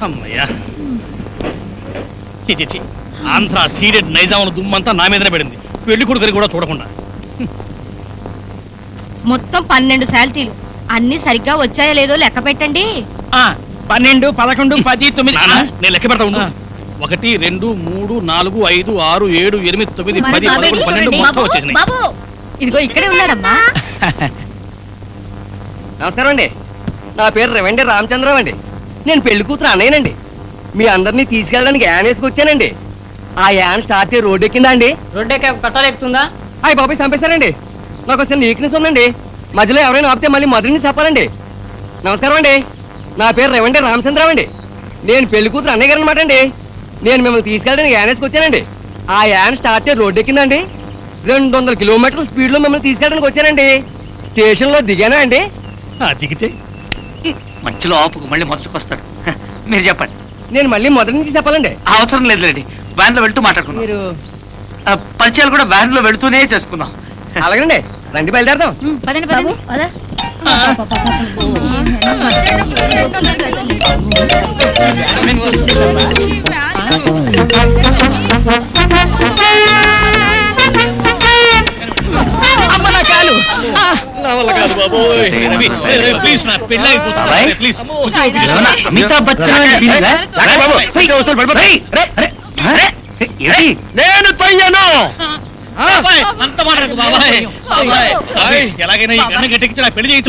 అమ్మయ్యా. చిచి, ఆంధ్ర సీడెడ్ నైజాముల దుమ్మంతా నా మీదనే పడింది, పెళ్లి కొడుకుని కూడా చూడకుండా. మొత్తం 12 శాలరీలు అన్ని సరిగ్గా వచ్చాయో లేదో లెక్క పెట్టండి. 12, 11, 10, 9. నేను లెక్క పెడతా ఉండు. 1, 2, 3, 4, 5, 6, 7, 8, 9, 10, 11, 12 మొత్తం వచ్చేసినాయి. బాబు ఇదిగో ఇక్కడే ఉన్నాడమ్మా. నమస్కారం అండి. నా పేరు రవండి రామచంద్రరావు అండి. నేను పెళ్లి కూతురు అన్నయ్యనండి. మీ అందరినీ తీసుకెళ్ళడానికి యాన్ వేసుకొచ్చానండి. ఆ యాన్ స్టార్ట్ అయ్యి రోడ్డు ఎక్కిందా అండి? రోడ్డు కట్టాలు ఎక్కుతుందా? అయ్యి బాబాయ్ చంపేశారండి. నాకు అసలు వీక్నెస్ ఉందండి. మధ్యలో ఎవరైనా ఆపితే మళ్ళీ మొదటి నుంచి చెప్పాలండి. నమస్కారం అండి. నా పేరు రవండి రామచంద్రరావు అండి. నేను పెళ్లి కూతురు అన్నయ్య గారు అనమాట అండి. నేను మిమ్మల్ని తీసుకెళ్ళడానికి యాన్ వేసుకొచ్చానండి. ఆ యాన్ స్టార్ట్ అయ్యి రోడ్డు ఎక్కిందండి. 200 కిలోమీటర్ల స్పీడ్లో మిమ్మల్ని తీసుకెళ్ళడానికి వచ్చానండి. స్టేషన్లో దిగానా అండి? దిగితే మధ్యలో ఆపుకు మళ్ళీ మొదటికి వస్తాడు. మీరు చెప్పండి. నేను మళ్ళీ మొదటి నుంచి చెప్పాలండి. అవసరం లేదులేండి, వ్యాన్ లో వెళ్తూ మాట్లాడుకున్నాం. మీరు పరిచయాలు కూడా వ్యాన్ లో వెళుతూనే చేసుకున్నాం. అలాగండి, రండి బయలుదేరదాం. అమితాబ్ బచ్చన్ నేను తొయ్యను.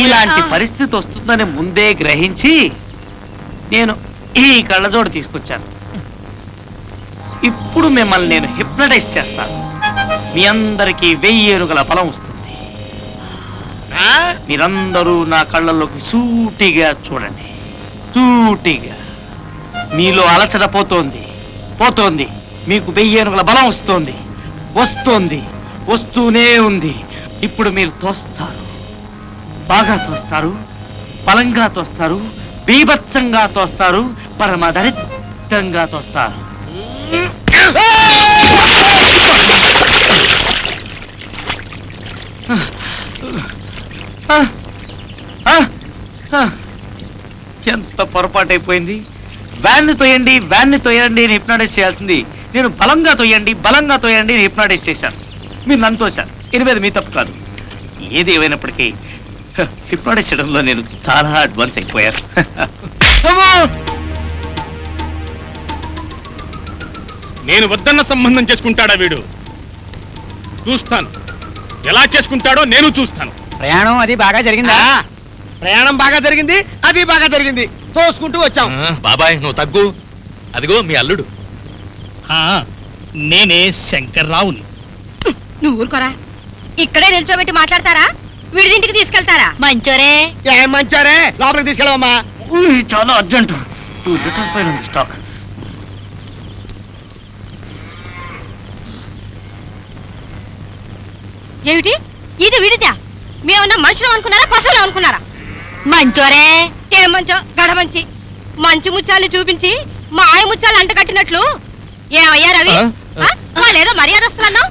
ఇలాంటి పరిస్థితి వస్తుందని ముందే గ్రహించి నేను ఈ కళ్ళజోడు తీసుకొచ్చాను. ఇప్పుడు మిమ్మల్ని నేను హిప్నటైజ్ చేస్తాను. మీ అందరికీ 1000 ఏనుగుల బలం వస్తుంది. మీరందరూ నా కళ్ళల్లోకి సూటిగా చూడండి. సూటిగా. మీలో అలచడ పోతోంది, పోతోంది. మీకు 1000 ఏనుగుల బలం వస్తోంది, వస్తోంది, వస్తూనే ఉంది. ఇప్పుడు మీరు తోస్తారు, బాగా తోస్తారు, బలంగా తోస్తారు, బీభత్సంగా తోస్తారు, పరమ దరిద్రంగా తోస్తారు. ఎంత పొరపాటైపోయింది. వ్యాన్ని తోయండి, వ్యాన్ని తోయండి అని హిప్నాటైజ్ చేయాల్సింది నేను బలంగా తోయండి, బలంగా తోయండి అని హిప్నాటైజ్ చేశాను. మీరు నన్ను తోశారు. ఇది మీ తప్పు కాదు. ఏది ఏమైనప్పటికీ హిప్నాటైజ్ చేయడంలో నేను చాలా అడ్వాన్స్ అయిపోయాను. నేను వద్దన్న సంబంధం చేసుకుంటాడా వీడు? చూస్తాను, ఎలా చేసుకుంటాడో నేను చూస్తాను. ప్రయాణం అది బాగా జరిగిందా? ప్రయాణం బాగా జరిగింది, అది బాగా జరిగింది. తోసుకుంటూ వచ్చాం. బాబాయ్ నువ్వు తగ్గు. అదిగో మీ అల్లుడు. నేనే శంకర్రావుని. నువ్వు ఊరుకోరా. ఇక్కడే నిల్చోబెట్టి మాట్లాడతారా? విడిదింటికి తీసుకెళ్తారా? మంచోరే. ఏం మంచారే, లోపలికి తీసుకెళ్ళవమ్మా. చాలా అర్జెంట్. 2 లీటర్స్ పైన ఉంది స్టాక్. ఏమిటి ఇది? విడిదా? మేమన్నా మనుషులు అనుకున్నారా, పశువులు అనుకున్నారా? మంచోరే. ఏం మంచో? గడమంచి మంచి ముత్యాలు చూపించి మా ఆయ ముత్యాలు అంట కట్టినట్లు. ఏమయ్యా రవి, వాళ్ళేదో మర్యాదస్తున్నావు.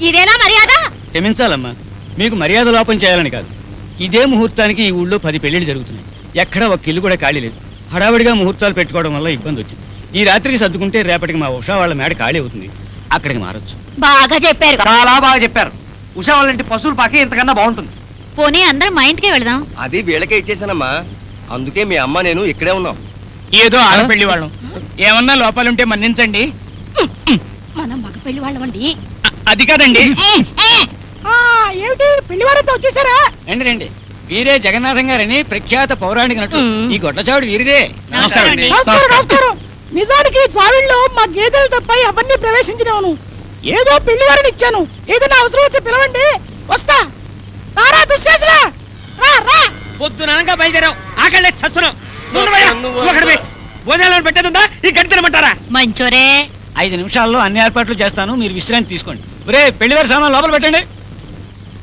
ఇదేనా మర్యాద? క్షమించాలమ్మా, మీకు మర్యాద లోపం చేయాలని కాదు. ఇదే ముహూర్తానికి ఈ ఊళ్ళో 10 పెళ్లిళ్ళు జరుగుతున్నాయి. ఎక్కడ ఒక ఇల్లు కూడా ఖాళీ లేదు. హడావిడిగా ముహూర్తాలు పెట్టుకోవడం వల్ల ఇబ్బంది వచ్చింది. ఈ రాత్రికి సర్దుకుంటే రేపటికి మా ఉషా వాళ్ళ మేడ ఖాళీ అవుతుంది. అక్కడికి మారొచ్చు. బాగా చెప్పారు. చాలా బాగా చెప్పారు. ఉషా వాళ్ళ ఇంటి పశువుల పాకే ఇంతకన్నా బాగుంటుంది. పోనీ అందరం మా ఇంటికే వెళదాం. అది వీళ్ళకే ఇచ్చేసానమ్మా. అందుకే మీ అమ్మ నేను ఇక్కడే ఉన్నాం. ఏదో ఆడపెళ్లి వాళ్ళం, ఏమన్నా లోపాలుంటే మన్నించండి. మనం మగ పెళ్లి వాళ్ళమండి. అది కాదండి. ఏమిటి పెళ్లి వారంతా వచ్చేసారా? రండి రండి. వీరే జగన్నాథం గారని ప్రఖ్యాత పౌరాణిక నటుడు. ఈ గొడ్డచావుడు వీరిదే. నమస్కారం. నిజానికి చావిళ్ళలో మా గేదెలు తప్ప అవన్నీ ప్రవేశించినాను. ఏదో పెళ్లి వారిని ఇచ్చాను. ఏదైనా అవసరం అయితే పిలవండి, వస్తా. రారా దుశ్శాసనా, రా రా. పొద్దుననగా బయలుదేరాం, ఆకళ్ళే చచ్చును. భోజనాలను పెట్టేదుందా? ఈ గడి తినమంటారా? మంచోరే. 5 నిమిషాల్లో అన్ని ఏర్పాట్లు చేస్తాను, మీరు విశ్రాంతి తీసుకోండి. ఒరే పెళ్లివారి సామాన్ లోపల పెట్టండి.